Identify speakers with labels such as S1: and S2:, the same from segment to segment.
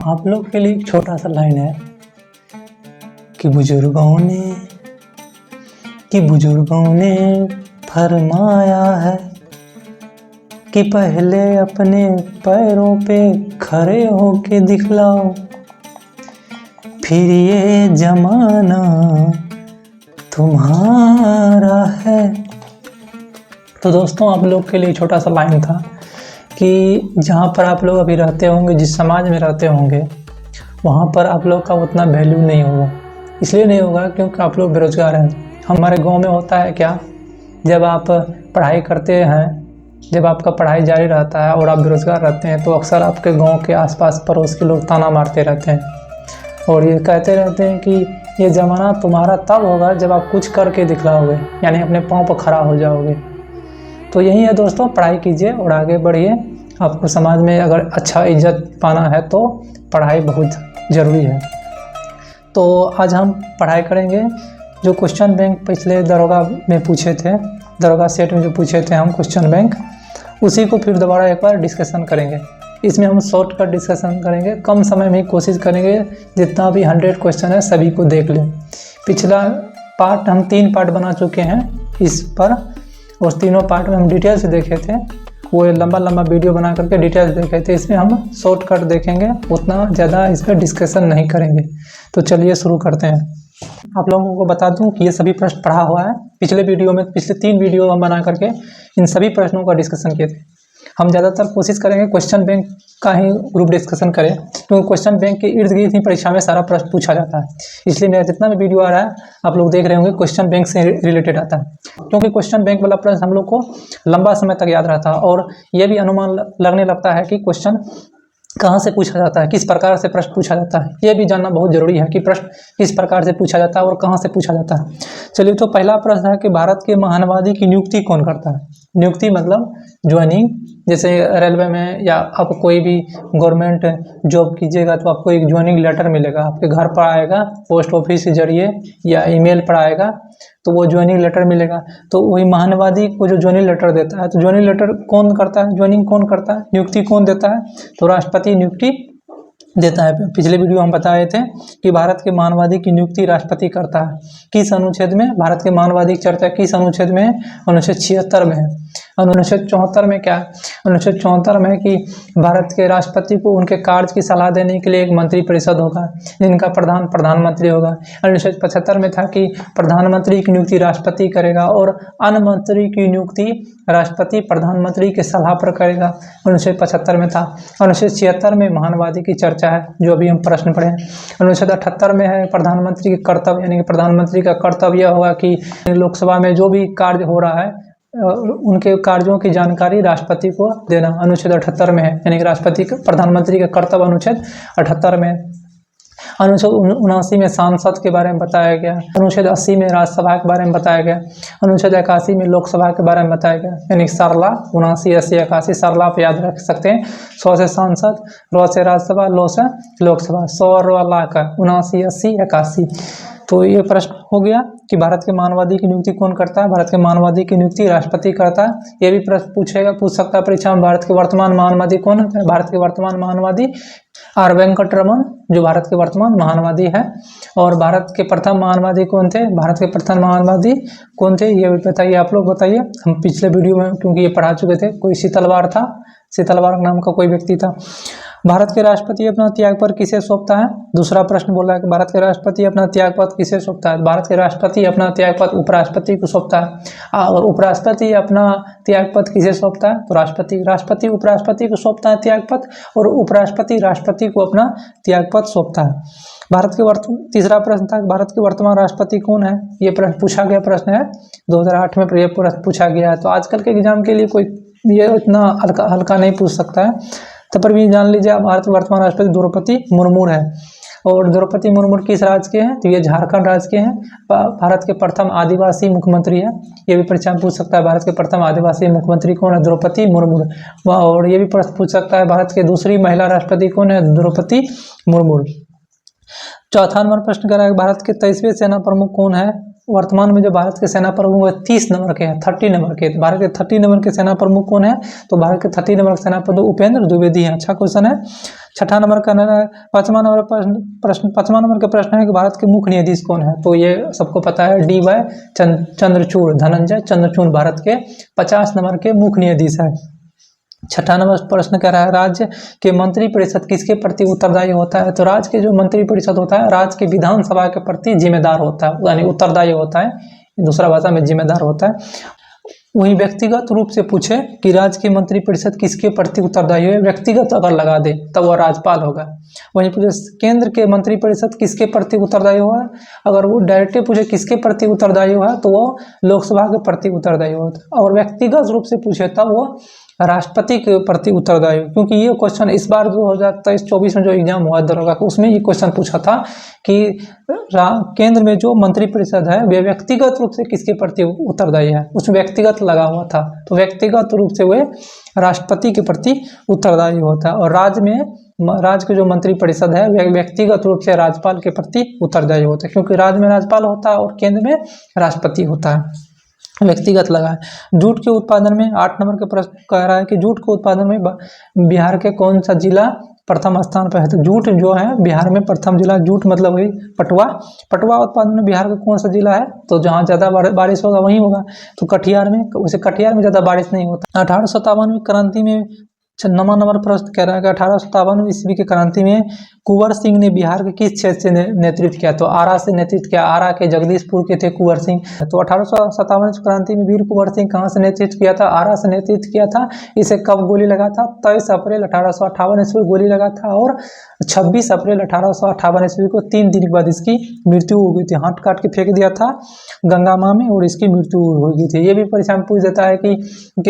S1: आप लोग के लिए एक छोटा सा लाइन है कि बुजुर्गों ने फरमाया है कि पहले अपने पैरों पे खड़े होके दिखलाओ, फिर ये जमाना तुम्हारा है। तो दोस्तों, आप लोग के लिए छोटा सा लाइन था कि जहाँ पर आप लोग अभी रहते होंगे, जिस समाज में रहते होंगे, वहाँ पर आप लोग का उतना वैल्यू नहीं होगा। इसलिए नहीं होगा क्योंकि आप लोग बेरोज़गार हैं। हमारे गांव में होता है क्या, जब आप पढ़ाई करते हैं, जब आपका पढ़ाई जारी रहता है और आप बेरोज़गार रहते हैं, तो अक्सर आपके गांव के आसपास पड़ोस के लोग ताना मारते रहते हैं और ये कहते रहते हैं कि ये ज़माना तुम्हारा तब होगा जब आप कुछ करके दिखलाओगे, यानी अपने पाँव पर खड़ा हो जाओगे। तो यही है दोस्तों, पढ़ाई कीजिए और आगे बढ़िए। आपको समाज में अगर अच्छा इज्जत पाना है तो पढ़ाई बहुत ज़रूरी है। तो आज हम पढ़ाई करेंगे जो क्वेश्चन बैंक पिछले दरोगा में पूछे थे, दरोगा सेट में जो पूछे थे हम क्वेश्चन बैंक, उसी को फिर दोबारा एक बार डिस्कशन करेंगे। इसमें हम शॉर्टकट डिस्कशन करेंगे, कम समय में कोशिश करेंगे जितना भी 100 क्वेश्चन है सभी को देख लें। पिछला पार्ट हम 3 पार्ट बना चुके हैं इस पर, और तीनों पार्ट में हम डिटेल से देखे थे। वो लंबा वीडियो बना करके डिटेल्स देखे थे। इसमें हम शॉर्टकट देखेंगे, उतना ज़्यादा इस पर डिस्कशन नहीं करेंगे। तो चलिए शुरू करते हैं। आप लोगों को बता दूं कि ये सभी प्रश्न पढ़ा हुआ है। पिछले 3 वीडियो हम बना करके इन सभी प्रश्नों का डिस्कशन किए थे। हम ज़्यादातर कोशिश करेंगे क्वेश्चन बैंक का ही ग्रुप डिस्कशन करें, क्योंकि क्वेश्चन बैंक के इर्द गिर्द ही परीक्षा में सारा प्रश्न पूछा जाता है। इसलिए मेरा जितना भी वीडियो आ रहा है आप लोग देख रहे होंगे क्वेश्चन बैंक से रिलेटेड आता है, क्योंकि क्वेश्चन बैंक वाला प्रश्न हम लोग को लंबा समय तक याद रहता है और यह भी अनुमान लगने लगता है कि क्वेश्चन कहाँ से पूछा जाता है, किस प्रकार से प्रश्न पूछा जाता है। यह भी जानना बहुत जरूरी है कि प्रश्न किस प्रकार से पूछा जाता है और कहाँ से पूछा जाता है। चलिए, तो पहला प्रश्न है कि भारत के महानवादी की नियुक्ति कौन करता है। नियुक्ति मतलब ज्वाइनिंग, जैसे रेलवे में या आप कोई भी गवर्नमेंट जॉब कीजिएगा तो आपको एक ज्वाइनिंग लेटर मिलेगा, आपके घर पर आएगा, पोस्ट ऑफिस के जरिए या ईमेल पर आएगा, तो वो ज्वाइनिंग लेटर मिलेगा। तो वही महानवादी को जो ज्वाइनिंग लेटर देता है, तो ज्वाइनिंग लेटर कौन करता है, ज्वाइनिंग कौन करता है, नियुक्ति कौन देता है, तो राष्ट्रपति नियुक्ति देता है। पिछले वीडियो हम बताए थे कि भारत के महानवादी की नियुक्ति राष्ट्रपति करता है। किस अनुच्छेद में भारत के महानवादी की चर्चा किस अनुच्छेद में है, अनुच्छेद 76 में है। अनुच्छेद 74 में क्या है, अनुच्छेद 74 में है कि भारत के राष्ट्रपति को उनके कार्य की सलाह देने के लिए एक मंत्री परिषद होगा, जिनका प्रधानमंत्री होगा। अनुच्छेद 75 में था कि प्रधानमंत्री की नियुक्ति राष्ट्रपति करेगा और अन्य मंत्री की नियुक्ति राष्ट्रपति प्रधानमंत्री के सलाह पर करेगा। अनुच्छेद 75 में था। अनुच्छेद 76 में महानवादी की चर्चा है, जो अभी हम प्रश्न पढ़े। अनुच्छेद 78 में है प्रधानमंत्री के कर्तव्य, यानी कि प्रधानमंत्री का कर्तव्य होगा कि लोकसभा में जो भी कार्य हो रहा है उनके कार्यों की जानकारी राष्ट्रपति को देना। अनुच्छेद 78 में है, यानी कि राष्ट्रपति प्रधानमंत्री का कर्तव्य अनुच्छेद 78 में है। अनुच्छेद 79 में सांसद के बारे में बताया गया। अनुच्छेद 80 में राज्यसभा के बारे में बताया गया। अनुच्छेद 81 में लोकसभा के बारे में बताया गया, यानी सरला 79, 80, 81 सरला आप याद रख सकते हैं। 100 से सांसद, र से राज्यसभा, लो से लोकसभा, 100 और ला का 79, 80, 81। तो ये प्रश्न हो गया कि भारत के महानवादी की नियुक्ति कौन करता है। भारत के महानवादी की नियुक्ति राष्ट्रपति करता है। ये भी प्रश्न पूछ सकता है परीक्षा में, भारत के वर्तमान महानवादी कौन है। भारत के वर्तमान महानवादी आर वेंकटरमन, जो भारत के वर्तमान महानवादी है। और भारत के प्रथम महानवादी कौन थे, भारत के प्रथम महानवादी कौन थे, ये भी बताइए, आप लोग बताइए। हम पिछले वीडियो में क्योंकि ये पढ़ा चुके थे। कोई शीतलवार था, शीतलवार नाम का कोई व्यक्ति था। भारत के राष्ट्रपति अपना त्यागपत्र किसे सौंपता है। दूसरा प्रश्न बोला है कि भारत के राष्ट्रपति अपना त्यागपत्र किसे सौंपता है। भारत के राष्ट्रपति अपना त्यागपत्र उपराष्ट्रपति को सौंपता है। और उपराष्ट्रपति अपना त्यागपत्र किसे सौंपता है, तो राष्ट्रपति उपराष्ट्रपति को सौंपता है त्यागपत्र, और उपराष्ट्रपति राष्ट्रपति को अपना त्यागपत्र सौंपता है। भारत के तीसरा प्रश्न था, भारत के वर्तमान राष्ट्रपति कौन है। ये प्रश्न पूछा गया प्रश्न है, 2008 में ये प्रश्न पूछा गया है। तो आजकल के एग्जाम के लिए कोई ये इतना हल्का नहीं पूछ सकता है। तब पर भी जान लीजिए, भारत के वर्तमान राष्ट्रपति द्रौपदी मुर्मू है। और द्रौपदी मुर्मू किस राज्य के हैं, तो ये झारखंड राज्य के हैं। भारत के प्रथम आदिवासी मुख्यमंत्री है। ये भी परीक्षा में पूछ सकता है, भारत के प्रथम आदिवासी मुख्यमंत्री कौन है, द्रौपदी मुर्मू। और ये भी प्रश्न पूछ सकता है, भारत के दूसरी महिला राष्ट्रपति कौन है, द्रौपदी मुर्मू। चौथा नंबर प्रश्न कर रहा है, भारत के 23वें सेना प्रमुख कौन है। वर्तमान में जो भारत के सेना प्रमुख है 30 नंबर के हैं, 30 नंबर के। भारत के 30 नंबर के सेना प्रमुख कौन है? तो भारत के 30 नंबर के सेना प्रमुख उपेंद्र द्विवेदी हैं। अच्छा क्वेश्चन है। छठा नंबर का 5वां नंबर प्रश्न 5वां नंबर का प्रश्न है कि भारत के मुख्य न्यायाधीश कौन है? तो ये सबको पता है, DY चंद्रचूड़, धनंजय चंद्रचूड़ भारत के 50 नंबर के मुख्य न्यायाधीश है। छठा नंबर प्रश्न कह रहा है, राज्य के मंत्रिपरिषद किसके प्रति उत्तरदायी होता है? तो राज्य के जो मंत्रिपरिषद होता है, राज्य के विधानसभा के प्रति जिम्मेदार होता है, यानी उत्तरदायी होता है, दूसरा भाषा में जिम्मेदार होता है। वहीं व्यक्तिगत रूप से पूछे कि राज्य के मंत्रिपरिषद किसके प्रति उत्तरदायी है, व्यक्तिगत अगर लगा दे तब वह राज्यपाल होगा। वहीं पूछे केंद्र के मंत्रिपरिषद किसके प्रति उत्तरदायी हुआ, अगर वो डायरेक्टली पूछे किसके प्रति उत्तरदायी हुआ तो वो लोकसभा के प्रति उत्तरदायी होता। और व्यक्तिगत रूप से पूछे तब वो राष्ट्रपति के प्रति उत्तरदायी, क्योंकि ये क्वेश्चन इस बार 2023-24 में जो एग्जाम हुआ दरोगा का, उसमें ये क्वेश्चन पूछा था कि केंद्र में जो मंत्रिपरिषद है वे व्यक्तिगत रूप से किसके प्रति उत्तरदायी है, उसमें व्यक्तिगत लगा हुआ था, तो व्यक्तिगत रूप से वे राष्ट्रपति के प्रति उत्तरदायी होता है। और राज्य के जो मंत्रिपरिषद है वे व्यक्तिगत रूप से राज्यपाल के प्रति उत्तरदायी होता है, क्योंकि राज्य में राज्यपाल होता है और केंद्र में राष्ट्रपति होता है। व्यक्तिगत लगा है। जूट के उत्पादन में 8 नंबर के प्रश्न कह रहा है कि जूट के उत्पादन में बिहार के कौन सा जिला प्रथम स्थान पर है? तो जूट जो है बिहार में प्रथम जिला, जूट मतलब वही पटुआ उत्पादन में बिहार का कौन सा जिला है? तो जहाँ ज़्यादा बारिश होगा वहीं होगा, तो कटिहार में। वैसे कटिहार में ज़्यादा बारिश नहीं होता। 1857 क्रांति में 9वां नंबर प्रश्न कह रहा है कि 1857 ईस्वी की क्रांति में कुंवर सिंह ने बिहार के किस क्षेत्र से नेतृत्व किया? तो आरा से नेतृत्व किया। आरा के जगदीशपुर के थे कुंवर सिंह। तो 1857 क्रांति में वीर कुंवर सिंह कहाँ से नेतृत्व किया था? आरा से नेतृत्व किया था। इसे कब गोली लगा था? 23 अप्रैल 1858 ईस्वी गोली लगा था और 26 अप्रैल 1858 ईस्वी को 3 दिन के बाद इसकी मृत्यु हो गई थी। हाथ काट के फेंक दिया था गंगा माँ में और इसकी मृत्यु हो गई थी। ये भी परीक्षा में पूछ देता है कि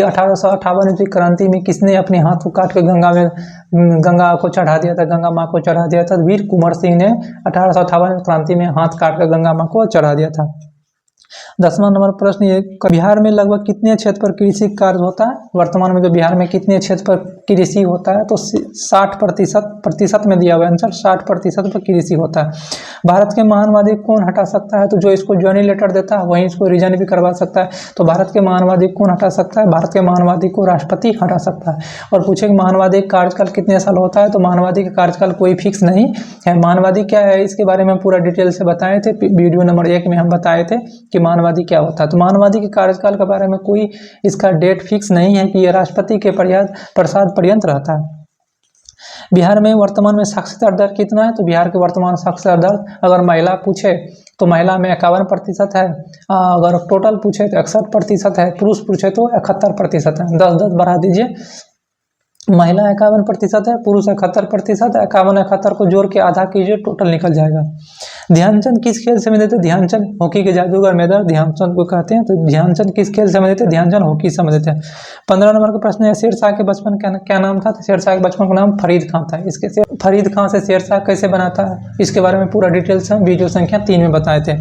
S1: 1858 ईस्वी क्रांति में किसने अपने हाथ को काट के गंगा को चढ़ा दिया था, गंगा माँ को चढ़ा दिया था? वीर कुंवर सिंह ने 1858 क्रांति में हाथ काट कर गंगा माँ को चढ़ा दिया था। 10वां नंबर प्रश्न ये, बिहार में लगभग कितने क्षेत्र पर कृषि कार्य होता है? वर्तमान में जो बिहार में कितने क्षेत्र पर कृषि होता है? तो 60% में दिया हुआ आंसर, 60% पर कृषि होता है। भारत के महानवादी कौन हटा सकता है? तो जो इसको ज्वाइनिंग लेटर देता है वहीं इसको रिजाइन भी करवा सकता है। तो भारत के महानवादी कौन हटा सकता है? भारत के महानवादी को राष्ट्रपति हटा सकता है। और पूछे कि महानवादी का कार्यकाल कितने साल होता है? तो महानवादी का कार्यकाल कोई फिक्स नहीं है। महानवादी क्या है इसके बारे में पूरा डिटेल से बताए थे, वीडियो नंबर 1 में हम बताए थे कि महानवादी क्या होता है। तो महानवादी के कार्यकाल के बारे में कोई इसका डेट फिक्स नहीं है कि यह राष्ट्रपति के प्रसाद पर्यंत रहता है। बिहार में वर्तमान में साक्षरता दर कितना है? तो बिहार के वर्तमान साक्षरता दर अगर महिला पूछे तो महिला में 51% है, अगर टोटल पूछे तो 61% है, पुरुष पूछे तो 71% है। 10-10 बढ़ा दीजिए। महिला 51% है, पुरुष 71%, 51-71 को जोड़ के आधा कीजिए, टोटल निकल जाएगा। ध्यानचंद किस खेल से संबंधित है? ध्यानचंद हॉकी के जादूगर मेजर ध्यानचंद को कहते हैं। तो ध्यानचंद किस खेल से संबंधित है? ध्यानचंद हॉकी से संबंधित है। 15 नंबर का प्रश्न है, शेरशाह के बचपन क्या नाम था? तो शेरशाह के बचपन का नाम फरीद खां था। इसके फरीद खां से शेरशाह कैसे बनाता है इसके बारे में पूरा डिटेल्स हम वीडियो संख्या 3 में बताए थे।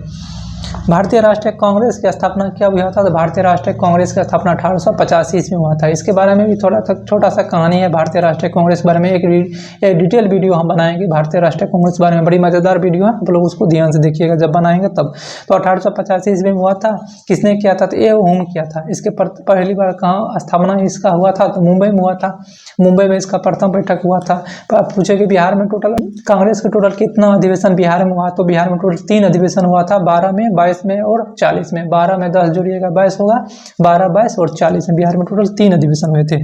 S1: भारतीय राष्ट्रीय कांग्रेस की स्थापना कब हुआ था? तो भारतीय राष्ट्रीय कांग्रेस की स्थापना 1885 ईस्वी में हुआ था। इसके बारे में भी छोटा सा कहानी है भारतीय राष्ट्रीय कांग्रेस के बारे में। एक डिटेल वीडियो हम बनाएंगे भारतीय राष्ट्रीय कांग्रेस के बारे में, बड़ी मजेदार वीडियो है, आप लोग उसको ध्यान से देखिएगा जब बनाएंगे तब। तो 1885 ईस्वी में हुआ था। किसने किया था? तो ए होम किया था। इसके पहली बार कहाँ स्थापना इसका हुआ था? तो मुंबई में हुआ था। मुंबई में इसका प्रथम बैठक हुआ था। आप पूछे कि बिहार में टोटल कांग्रेस के टोटल कितना अधिवेशन बिहार में हुआ? तो बिहार में टोटल 3 अधिवेशन हुआ था, 12 में, 22 में और 40 में। 12 में 10 जोड़िएगा 22 होगा, 12, 22 और 40 में बिहार में टोटल 3 अधिवेशन हुए थे।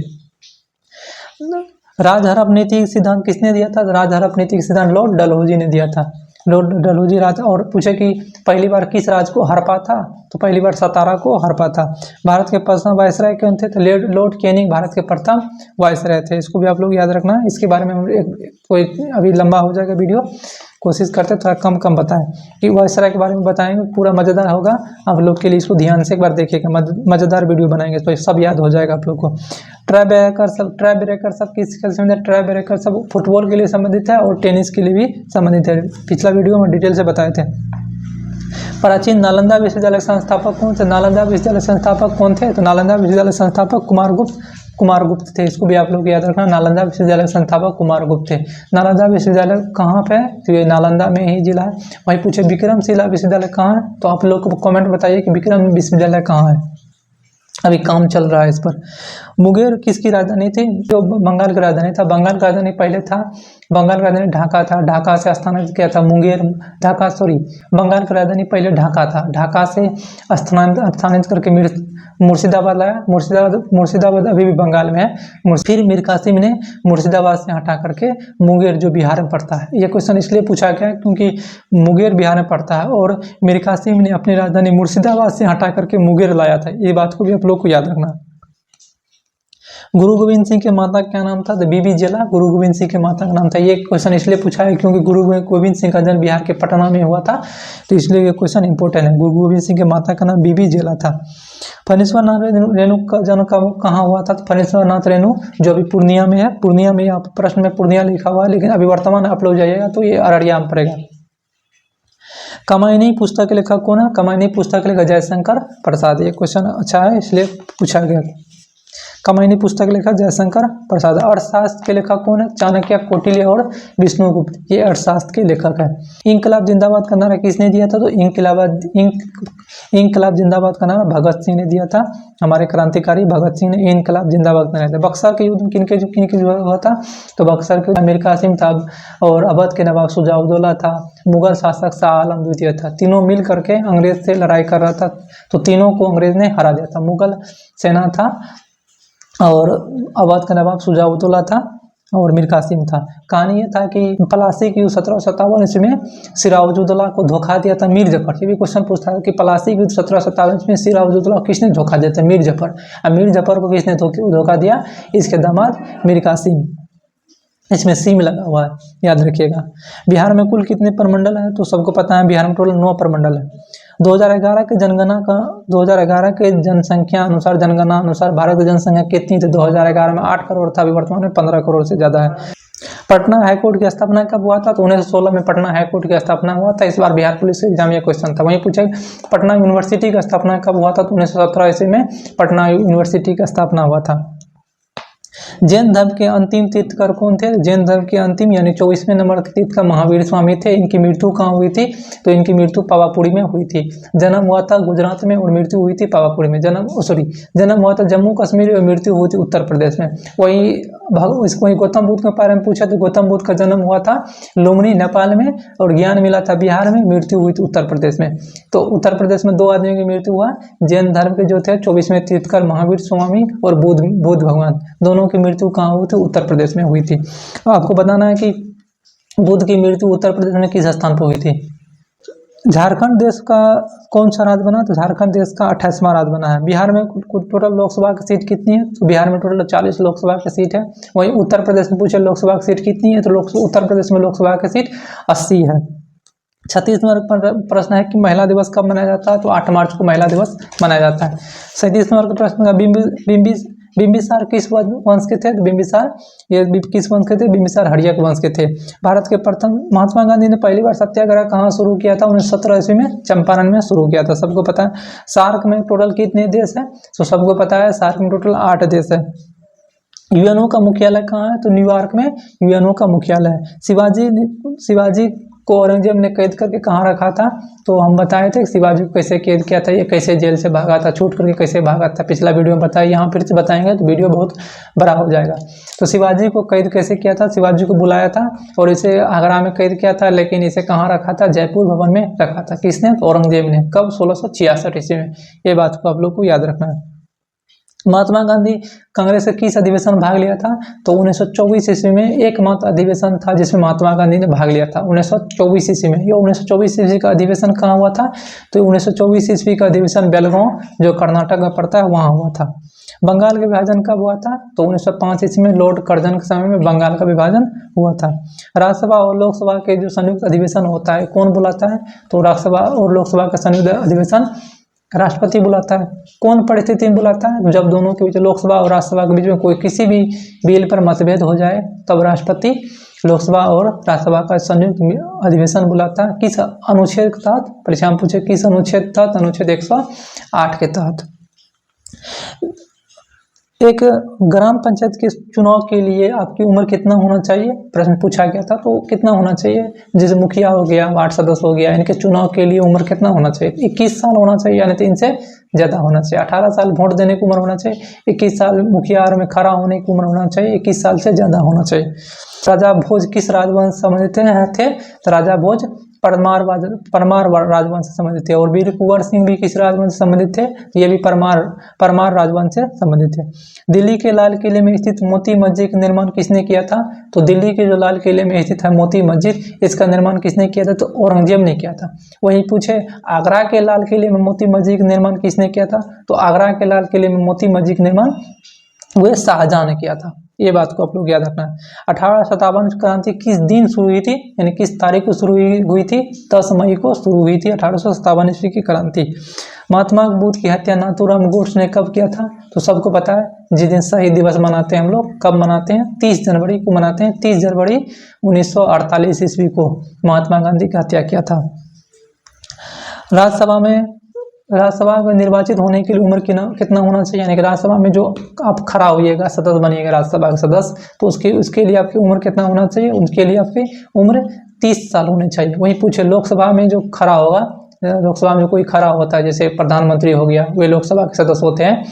S1: राजहरप नीति सिद्धांत किसने दिया था? राजहरप नीति सिद्धांत लॉर्ड डलहौजी ने दिया था। लॉर्ड डलहौजी राज। और पूछे कि पहली बार किस राज्य को हड़पा था? तो पहली बार सतारा को हड़पा था। भारत के प्रथम वायसराय कौन थे? तो लॉर्ड कैनिंग भारत के प्रथम वायसराय थे। इसको भी आप लोग याद रखना। इसके बारे में हम कोई अभी लंबा हो जाएगा वीडियो, कोशिश करते थोड़ा कम बताएं कि वायसराय के बारे में बताएंगे, पूरा मज़ेदार होगा आप लोग के लिए। इसको ध्यान से एक बार देखिएगा, मज़ेदार वीडियो बनाएंगे तो सब याद हो जाएगा आप लोग को। ट्राई ब्रेकर सब किस खेल से संबंधित? ट्राई ब्रेकर सब फुटबॉल के लिए संबंधित है और टेनिस के लिए भी संबंधित है। पिछला वीडियो में डिटेल से बताए थे। प्राचीन नालंदा विश्वविद्यालय संस्थापक कौन थे? नालंदा विश्वविद्यालय संस्थापक कौन थे? तो नालंदा विश्वविद्यालय संस्थापक कुमारगुप्त कुमारगुप्त थे, इसको भी आप लोग याद रखना। नालंदा विश्वविद्यालय के संस्थापक कुमारगुप्त थे। नालंदा विश्वविद्यालय कहाँ पे है, तो ये नालंदा में ही जिला है। वहीं पूछे विक्रमशिला विश्वविद्यालय कहाँ है, तो आप लोग को कमेंट बताइए कि विक्रम विश्वविद्यालय कहाँ है, अभी काम चल रहा है इस पर। मुंगेर किसकी राजधानी थी, जो बंगाल की राजधानी था। बंगाल का राजधानी पहले था, बंगाल का राजधानी ढाका था, ढाका से स्थानांतरित किया था मुंगेर, ढाका सॉरी, बंगाल की राजधानी पहले ढाका था, ढाका से स्थानांतरित करके मुर्शिदाबाद लाया। मुर्शिदाबाद अभी भी बंगाल में है। फिर मीर कासिम ने मुर्शिदाबाद से हटा करके मुंगेर, जो बिहार में पड़ता है, ये क्वेश्चन इसलिए पूछा गया क्योंकि मुंगेर बिहार में पड़ता है और मीर कासिम ने अपनी राजधानी मुर्शिदाबाद से हटा करके मुंगेर लाया था। ये बात को भी आप लोग को याद रखना। गुरु गोविंद सिंह के माता का क्या नाम था, तो बीबी जेला गुरु गोविंद सिंह के माता का नाम था। ये क्वेश्चन इसलिए पूछा है क्योंकि गुरु गोविंद सिंह का जन्म बिहार के पटना में हुआ था, तो इसलिए ये क्वेश्चन इंपॉर्टेंट है। गुरु गोविंद सिंह के माता का नाम बीबी जेला था। फणीश्वर नाथ रेणु का जन्म कहाँ हुआ था, तो फणीश्वर नाथ रेणु जो अभी पूर्णिया में है, पूर्णिया में यहाँ प्रश्न में पूर्णिया लिखा हुआ है, लेकिन अभी वर्तमान आप लोग जाइएगा तो ये अररिया में पड़ेगा। कामायनी पुस्तक के लेखक कौन है, कामायनी पुस्तक के लेखक जयशंकर प्रसाद। ये क्वेश्चन अच्छा है इसलिए पूछा गया। कामायनी पुस्तक लेखक जयशंकर प्रसाद। अर्थशास्त्र के लेखक कौन है, चाणक्य, कौटिल्य और विष्णुगुप्त, ये अर्थशास्त्र के लेखक है। इनकलाब जिंदाबाद का नारा किसने दिया था, तो इनकलाब जिंदाबाद का नारा भगत सिंह ने दिया था। हमारे क्रांतिकारी भगत सिंह ने इनकलाब जिंदाबाद का नारा। बक्सर के युद्ध किनके हुआ था, तो बक्सर के मीर कासिम था और अवध के नवाब शुजा-उद-दौला था, मुगल शासक शाह आलम द्वितीय था। तीनों मिल करके अंग्रेज से लड़ाई कर रहा था, तो तीनों को अंग्रेज ने हरा दिया था। मुगल सेना था और अवध का नवाब शुजा-उद-दौला था और मीर कासिम था। कहानी ये था कि पलासी की 1757 ईस्वी में सिराजुद्दौला को धोखा दिया था मीर जफर। ये भी क्वेश्चन पूछता है कि पलासी की 1757 में सिराजुद्दौला किसने धोखा दिया था, मीर जफर। अब मीर जफर को किसने धोखा दिया, इसके दामाद मीर कासिम। इसमें सीम लगा हुआ है, याद रखिएगा। बिहार में कुल कितने प्रमंडल हैं, तो सबको पता है बिहार में टोटल 9 प्रमंडल है। 2011 के जनसंख्या अनुसार, जनगणना अनुसार भारत की जनसंख्या कितनी थी, 2011 में 8 करोड़ था, अभी वर्तमान में 15 करोड़ से ज़्यादा है। पटना हाईकोर्ट की स्थापना कब हुआ था, तो 1916 में पटना हाईकोर्ट की स्थापना हुआ था। इस बार बिहार पुलिस एग्जाम ये क्वेश्चन था। वहीं पूछे पटना यूनिवर्सिटी की स्थापना कब हुआ था, तो 1917 ईस्वी में पटना यूनिवर्सिटी की स्थापना हुआ था। जैन धर्म के अंतिम तीर्थकर कौन थे, जैन धर्म के अंतिम यानी 24वें नंबर के तीर्थकर महावीर स्वामी थे। इनकी मृत्यु कहाँ हुई थी, तो इनकी मृत्यु पावापुरी में हुई थी। जन्म हुआ था गुजरात में और मृत्यु हुई थी पावापुरी में। जन्म हुआ था जम्मू कश्मीर और मृत्यु हुई थी उत्तर प्रदेश में। वही गौतम बुद्ध के बारे में पूछा तो गौतम बुद्ध का जन्म हुआ था लुम्बिनी नेपाल में और ज्ञान मिला था बिहार में, मृत्यु हुई थी उत्तर प्रदेश में। तो उत्तर प्रदेश में 2 आदमियों की मृत्यु हुआ, जैन धर्म के जो थे 24वें तीर्थकर महावीर स्वामी और बुद्ध भगवान, दोनों की मृत्यु कहाँ हुई थी, उत्तर प्रदेश में हुई थी। तो आपको बताना है कि बुद्ध की मृत्यु उत्तर प्रदेश में किस स्थान पर हुई थी। झारखंड देश का कौन सा राज्य बना, तो झारखंड देश का 28वां राज्य बना है। बिहार में टोटल लोकसभा की सीट कितनी है, तो बिहार में टोटल 40 लोकसभा की सीट है। वहीं उत्तर प्रदेश में पूछे लोकसभा की सीट कितनी है, तो उत्तर प्रदेश में लोकसभा की सीट 80 है। 36वां प्रश्न है कि महिला दिवस कब मनाया जाता है, तो 8 मार्च को महिला दिवस मनाया जाता है। 37वां प्रश्न है बिंबिसार किस वंश के थे, तो बिंबिसार ये किस वंश के थे, बिंबिसार हड़ियक वंश के थे। भारत के प्रथम महात्मा गांधी ने पहली बार सत्याग्रह कहाँ शुरू किया था, 1917 ईस्वी में चंपारण में शुरू किया था, सबको पता है। सार्क में टोटल कितने देश है, तो सबको पता है सार्क में टोटल 8 देश है। यूएनओ का मुख्यालय कहाँ है, तो न्यूयॉर्क में यूएनओ का मुख्यालय है। शिवाजी को औरंगजेब ने कैद करके कहाँ रखा था, तो हम बताए थे शिवाजी को कैसे कैद किया था, ये कैसे जेल से भागा था, छूट करके कैसे भागा था, पिछला वीडियो में बताया। यहाँ फिर से बताएंगे तो वीडियो बहुत बड़ा हो जाएगा। तो शिवाजी को कैद कैसे किया था, शिवाजी को बुलाया था और इसे आगरा में कैद किया था, लेकिन इसे कहाँ रखा था, जयपुर भवन में रखा था। किसने, तो औरंगजेब ने। कब, 1666 ईस्वी में। ये बात को आप लोग को याद रखना है। महात्मा गांधी कांग्रेस के किस अधिवेशन में भाग लिया था, तो 1924 ईस्वी में एकमात्र अधिवेशन था जिसमें महात्मा गांधी ने भाग लिया था, 1924 ईस्वी में। ये 1924 ईस्वी का अधिवेशन कहाँ हुआ था, तो 1924 ईस्वी का अधिवेशन बेलगांव जो कर्नाटक में पड़ता है वहाँ हुआ था। बंगाल का विभाजन कब हुआ था, तो 1905 ईस्वी में लॉर्ड कर्जन के समय में बंगाल का विभाजन हुआ था। राज्यसभा और लोकसभा के जो संयुक्त अधिवेशन होता है कौन बुलाता है, तो राज्यसभा और लोकसभा का संयुक्त अधिवेशन राष्ट्रपति बुलाता है। कौन परिस्थिति में बुलाता है, जब दोनों के बीच, लोकसभा और राज्यसभा के बीच में कोई किसी भी बिल पर मतभेद हो जाए तब राष्ट्रपति लोकसभा और राज्यसभा का संयुक्त अधिवेशन बुलाता है। किस अनुच्छेद के तहत, परीक्षा में पूछे किस अनुच्छेद के तहत, अनुच्छेद 108 के तहत। एक ग्राम पंचायत के चुनाव के लिए आपकी उम्र कितना होना चाहिए, प्रश्न पूछा गया था। तो कितना होना चाहिए, जैसे मुखिया हो गया, वार्ड सदस्य हो गया, इनके चुनाव के लिए उम्र कितना होना चाहिए, 21 साल होना चाहिए, यानी 3 से ज़्यादा होना चाहिए। 18 साल वोट देने की उम्र होना चाहिए, 21 साल मुखिया में खड़ा होने की उम्र होना चाहिए, 21 साल से ज़्यादा होना चाहिए। राजा भोज किस राजवंश से संबंधित थे, तो राजा भोज परमार राजवंश से संबंधित थे। और वीर कुंवर सिंह भी किस राजवंश से संबंधित थे, ये भी परमार राजवंश से संबंधित थे। दिल्ली के लाल किले में स्थित मोती मस्जिद का निर्माण किसने किया था, तो दिल्ली के जो लाल किले में स्थित है मोती मस्जिद, इसका निर्माण किसने किया था, तो औरंगजेब ने किया था। वहीं पूछे आगरा के लाल किले में मोती मस्जिद का निर्माण किसने किया था, तो आगरा के लाल किले में मोती मस्जिद का निर्माण वह शाहजहां ने किया था। ये बात को आप लोग याद रखना है। 1857 क्रांति किस दिन शुरू हुई थी, यानी किस तारीख को शुरू हुई थी, 10 मई को शुरू हुई थी 1857 ईस्वी की क्रांति। महात्मा बुद्ध की हत्या नाथूराम गोड्से ने कब किया था, तो सबको पता है जिस दिन शहीद दिवस मनाते हैं हम लोग, कब मनाते हैं, 30 जनवरी को मनाते हैं। 30 जनवरी 1948 ईस्वी को महात्मा गांधी की हत्या किया था। राज्यसभा में निर्वाचित होने के लिए उम्र कितना होना चाहिए, यानी कि राज्यसभा में जो आप खड़ा होइएगा, सदस्य बनिएगा राज्यसभा का सदस्य, तो उसके लिए आपकी उम्र कितना होना चाहिए, उसके लिए आपकी उम्र 30 साल होनी चाहिए। वहीं पूछे लोकसभा में जो खड़ा होगा, लोकसभा में कोई खड़ा होता है, जैसे प्रधानमंत्री हो गया, वे लोकसभा के सदस्य होते हैं,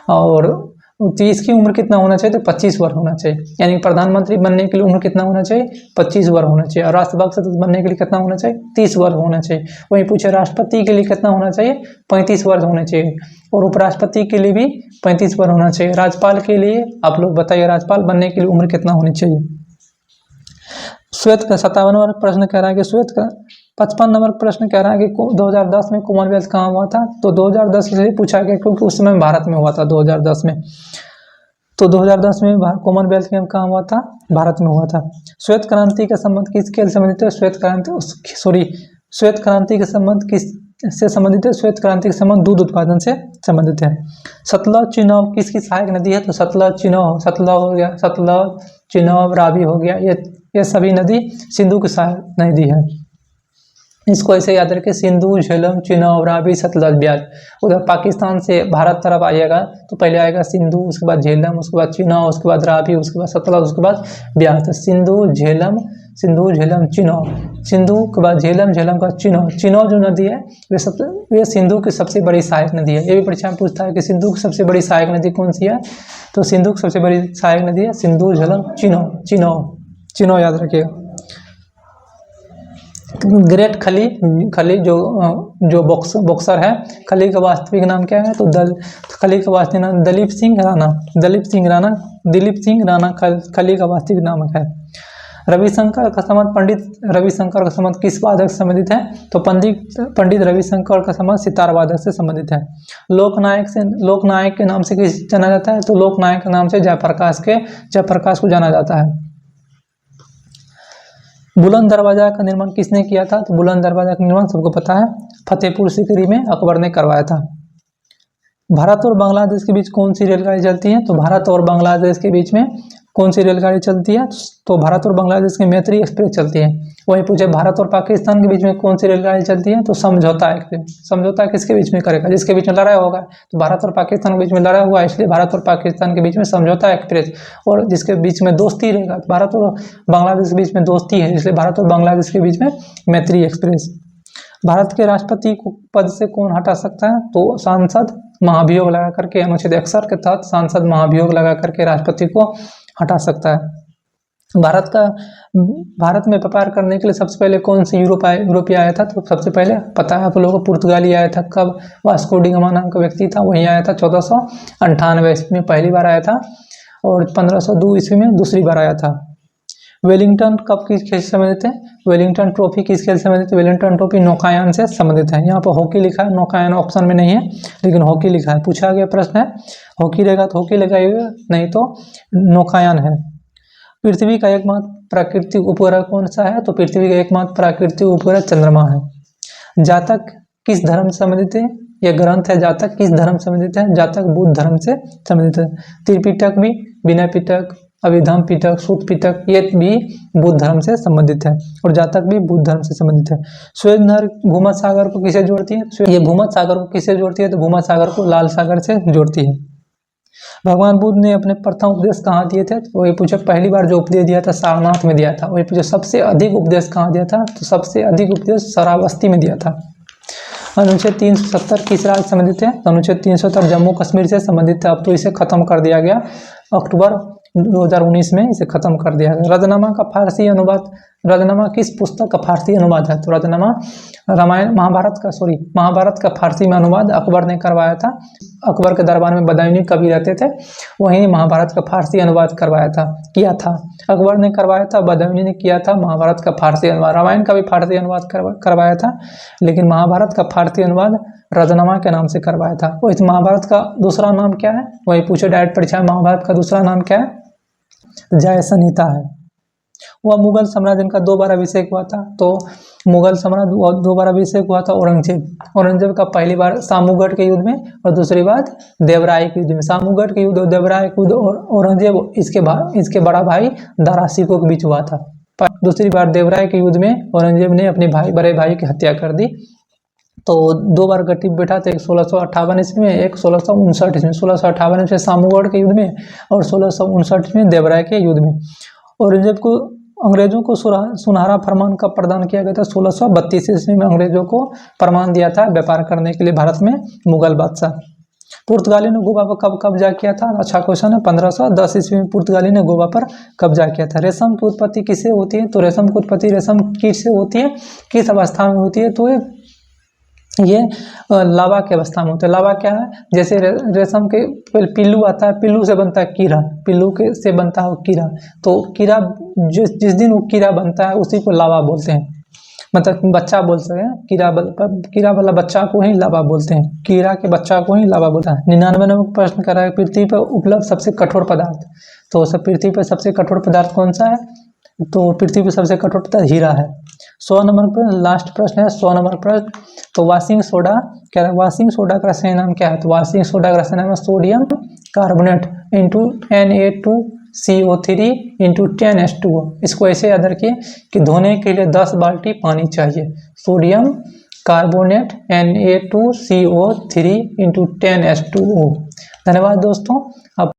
S1: और तो इसकी उम्र कितना होना चाहिए, तो 25 वर्ष होना चाहिए। यानी प्रधानमंत्री बनने के लिए उम्र कितना होना चाहिए, 25 वर्ष होना चाहिए। और राष्ट्रसभा के सदस्य बनने के लिए कितना होना चाहिए, 30 वर्ष होना चाहिए। वहीं पूछे राष्ट्रपति के लिए कितना होना चाहिए, 35 वर्ष होने चाहिए। और उपराष्ट्रपति के लिए भी 35 वर्ष होना चाहिए। राज्यपाल के लिए आप लोग बताइए, राज्यपाल बनने के लिए उम्र कितना होनी चाहिए। श्वेत का 57 नंबर प्रश्न कह रहा है कि श्वेत का 55 नंबर प्रश्न कह रहा है कि 2010 में कॉमनवेल्थ कहाँ हुआ था, तो 2010 इसलिए पूछा गया क्योंकि उस समय भारत में हुआ था 2010 में। तो 2010 में कॉमनवेल्थ गेम कहाँ हुआ था, भारत में हुआ था। श्वेत क्रांति का संबंध किसके संबंधित है, श्वेत क्रांति का संबंध किस से संबंधित है, श्वेत क्रांति का संबंध दूध उत्पादन से संबंधित है। सतलज चिनाब किसकी सहायक नदी है, तो सतलज हो गया, सतलज चिनाब रावी हो गया, ये सभी नदी सिंधु की सहायक नदी है। इसको ऐसे याद रखें, सिंधु, झेलम, चिनाब, रावी, सतलज, ब्यास। उधर पाकिस्तान से भारत तरफ आइएगा तो पहले आएगा सिंधु, उसके बाद झेलम, उसके बाद चिनाब, उसके बाद रावी, उसके बाद सतलज, उसके बाद ब्यास। तो सिंधु, झेलम, चिनाब, सिंधु के बाद झेलम, झेलम का चिनाब जो नदी है वे सिंधु की सबसे बड़ी सहायक नदी है। ये भी परीक्षा में पूछता है कि सिंधु की सबसे बड़ी सहायक नदी कौन सी है, तो सिंधु की सबसे बड़ी सहायक नदी है सिंधु, झेलम, चिनाब याद रखिएगा। ग्रेट खली जो बॉक्सर है, खली का वास्तविक नाम क्या है, तो खली का वास्तविक नाम दिलीप सिंह राणा खली का वास्तविक नाम है। रविशंकर का संबंध किस वादक से संबंधित है, तो पंडित रविशंकर का संबंध सितार वादक से संबंधित है। लोकनायक के नाम से किस जाना जाता है, तो लोकनायक के नाम से जयप्रकाश को जाना जाता है। बुलंद दरवाजा का निर्माण किसने किया था, तो बुलंद दरवाजा का निर्माण सबको पता है, फतेहपुर सीकरी में अकबर ने करवाया था। भारत और बांग्लादेश के बीच कौन सी रेलगाड़ी चलती है, तो भारत और बांग्लादेश के बीच में कौन सी रेलगाड़ी चलती है, तो भारत और बांग्लादेश की मैत्री एक्सप्रेस चलती है। वही पूछे भारत और पाकिस्तान के बीच में कौन सी रेलगाड़ी चलती है, तो समझौता एक्सप्रेस। समझौता किसके बीच में करेगा, जिसके बीच में लड़ाई होगा, तो भारत और पाकिस्तान के बीच में लड़ाई हुआ इसलिए भारत और पाकिस्तान के बीच में समझौता एक्सप्रेस। और जिसके बीच में दोस्ती रहेगा, भारत और बांग्लादेश के बीच में दोस्ती है इसलिए भारत और बांग्लादेश के बीच में मैत्री एक्सप्रेस। भारत के राष्ट्रपति को पद से कौन हटा सकता है, तो सांसद महाभियोग लगा करके, अनुच्छेद 61 के तहत सांसद महाभियोग लगा करके राष्ट्रपति को हटा सकता है। भारत में व्यापार करने के लिए सबसे पहले कौन से यूरोपीय आया था, तो सबसे पहले पता है आप लोगों को पुर्तगाली आया था। कब, वास्को डी गामा नाम का व्यक्ति था, वही आया था 1498 ईस्वी में पहली बार आया था, और 1502 ईस्वी में दूसरी बार आया था। वेलिंगटन कप किस खेल से संबंधित है, वेलिंगटन ट्रॉफी किस खेल से संबंधित है, वेलिंगटन ट्रॉफी नौकायन से संबंधित है। यहाँ पर हॉकी लिखा है, नौकायन ऑप्शन में नहीं है लेकिन हॉकी लिखा है। पूछा गया प्रश्न है, हॉकी रहेगा तो हॉकी लगाइएगा, नहीं तो नौकायन है। पृथ्वी का एकमात्र प्राकृतिक उपग्रह कौन सा है, तो पृथ्वी का एकमात्र प्राकृतिक उपग्रह चंद्रमा है। जातक किस धर्म से संबंधित है, यह ग्रंथ है जातक किस धर्म से संबंधित है, जातक बुद्ध धर्म से संबंधित है। त्रिपिटक भी, विनय पिटक, अभिधम पिटक, सूत पिटक, ये भी बुद्ध धर्म से संबंधित है, और जातक भी बुद्ध धर्म से संबंधित है। सुएज नहर भूमध्य सागर को किसे जोड़ती है, ये भूमध्य सागर को किसे जोड़ती है, तो भूमध्य सागर को लाल सागर से जोड़ती है। भगवान बुद्ध ने अपने प्रथम उपदेश कहाँ दिए थे? तो वही पूछे, पहली बार जो उपदेश दिया था सारनाथ में दिया था। वही पूछे सबसे अधिक उपदेश कहाँ दिया था? तो सबसे अधिक उपदेश श्रावस्ती में दिया था। अनुच्छेद 370 किस राज्य से संबंधित है? तो अनुच्छेद 370 जम्मू कश्मीर से संबंधित है। अब तो इसे खत्म कर दिया गया, अक्टूबर 2019 में इसे खत्म कर दिया गया। रजनामा का फारसी अनुवाद, रजनामा किस पुस्तक का फारसी अनुवाद है? तो रजनामा महाभारत का फारसी में अनुवाद अकबर ने करवाया था। अकबर के दरबार में बदायूनी कवि रहते थे, वहीं महाभारत का फारसी अनुवाद किया था। अकबर ने करवाया था, बदायूनी ने किया था महाभारत का फारसी अनुवाद। रामायण का भी फारसी अनुवाद करवाया था, लेकिन महाभारत का फारसी अनुवाद रजनामा के नाम से करवाया था। वो इस महाभारत का दूसरा नाम क्या है? वही पूछे डायरेक्ट परीक्षा में, महाभारत का दूसरा नाम क्या है? जय संहिता है। वह मुगल साम्राज्य का 2 बार अभिषेक हुआ था। तो मुगल साम्राज्य 2 बार अभिषेक हुआ था। औरंगजेब का पहली बार सामूगढ़ के युद्ध में और दूसरी बार देवराय के युद्ध में। सामूगढ़ के युद्ध और देवराय के युद्ध औरंगजेब इसके बड़ा भाई दारा शिकोह के बीच हुआ था। दूसरी बार देवराय के युद्ध में औरंगजेब ने अपने बड़े भाई की हत्या कर दी। तो 2 बार गट्टी बैठा था, एक 1658 ईस्वी में, एक 1659 ईस्वी में। 1658 ईस्वी सामूगढ़ के युद्ध में और 1659 में देवराय के युद्ध में। औरंगजेब को अंग्रेजों को सुनहरा फरमान कब प्रदान किया गया था? 1632 ईस्वी में अंग्रेजों को फरमान दिया था व्यापार करने के लिए भारत में मुगल बादशाह। पुर्तगाली ने गोवा पर कब कब्जा किया था? अच्छा क्वेश्चन है। 1510 ईस्वी में पुर्तगाली ने गोवा पर कब्जा किया था। रेशम की उत्पत्ति किससे होती है? तो रेशम की उत्पत्ति रेशम कीट से होती है। किस अवस्था में होती है? तो ये लावा की अवस्था में होता है। लावा क्या है? जैसे रेशम के पिल्लू आता है, पिल्लू से बनता है कीड़ा, पिल्लू के से बनता है कीड़ा। तो कीड़ा जिस दिन वो कीड़ा बनता है उसी को लावा बोलते हैं, मतलब बच्चा बोल सकते हैं। कीड़ा वाला बच्चा को ही लावा बोलते हैं, कीड़ा के बच्चा को ही लावा बोलता है। 99 नंबर प्रश्न कर रहा है, पृथ्वी पर उपलब्ध सबसे कठोर पदार्थ। तो पृथ्वी पर सबसे कठोर पदार्थ कौन सा है? तो पृथ्वी पर सबसे कठोर पदार्थ हीरा है। 100 नंबर पर लास्ट प्रश्न है, 100 नंबर प्रश्न। तो वाशिंग सोडा क्या है? वाशिंग सोडा का रसायन नाम क्या है? तो वाशिंग सोडा का रसायन नाम है sodium carbonate into Na2CO3 into 10H2O। इसको ऐसे याद रखिए कि धोने के लिए 10 बाल्टी पानी चाहिए। Sodium carbonate Na2CO3 into 10H2O। धन्यवाद दोस्तों। अब